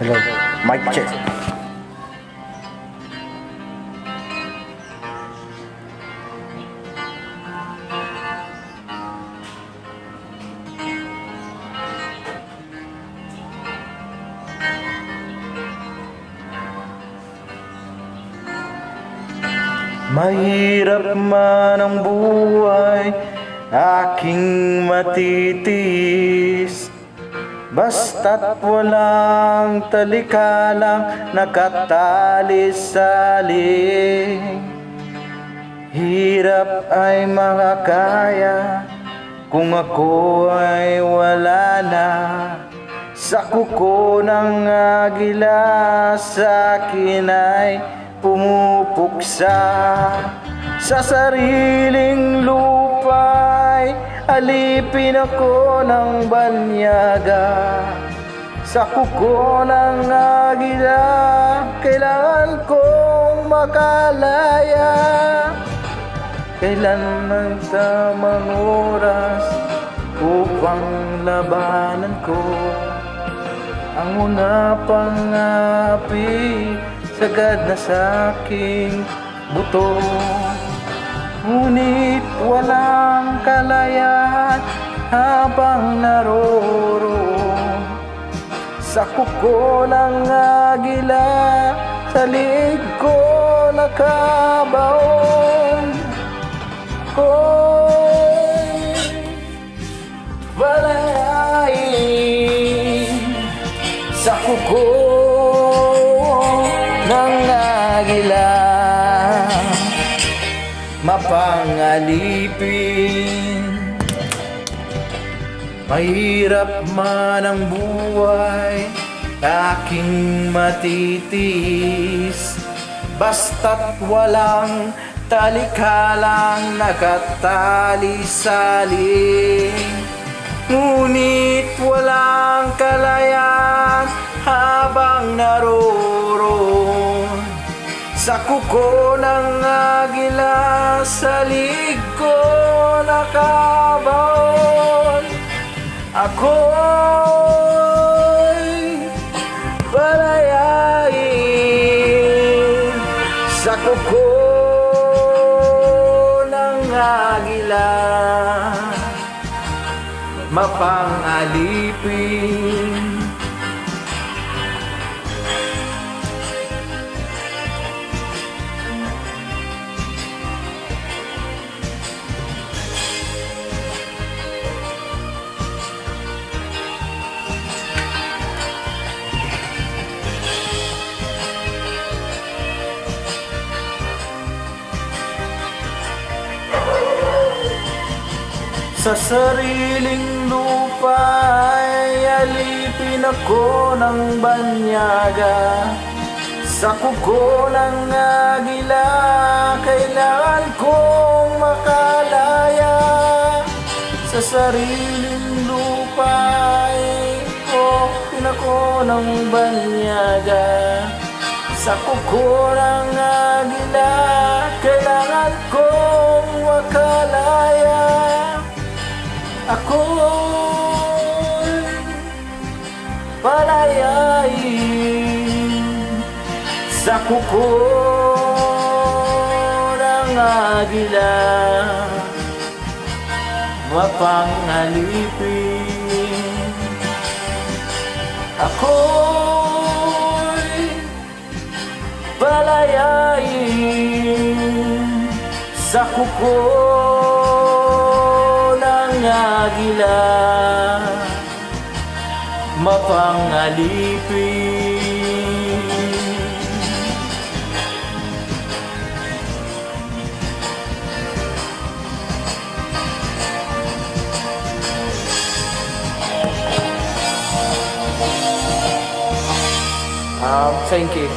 Hello, mic check. Mahirap man ang buhay, aking matitiis, basta't walang talikalang nakatali-sali. Hirap ay makakaya kung ako ay wala na. Sa kuko ng agila sa'kin ay pumupuksa. Sa sariling lupa'y alipin ako ng banyaga. Sa kuko ng agila kailangan kong makalaya. Kailan ang tamang oras upang labanan ko ang una pang api sagad na sa'king buto. Ngunit walang kalayaan habang naroroon sa kuko ng agila, sa liig ko nakabaon. Ko'y balayain sa kuko ng agila, mapangalipin. Mahirap man ang buhay, aking matitis, basta't walang talikalang nakatali-sali. Ngunit walang kalayaan habang naroroon sa kuko ng agila, sa liig ko nakabaon. Ako'y balayain sa kuko ng agila, mapangalipin. Sa sariling lupa ay alipin ako ng banyaga. Sa kuko ng agila kailangan kong makalaya. Sa sariling lupa ay alipin ako ng banyaga. Sa kuko ng agila kailangan kong makalaya. Ako'y palayain sa kuko ng agila, mapangalipin. Ako'y palayain sa kuko agila, mapangalipin. Thank you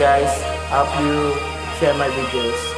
guys. Hope you share my videos.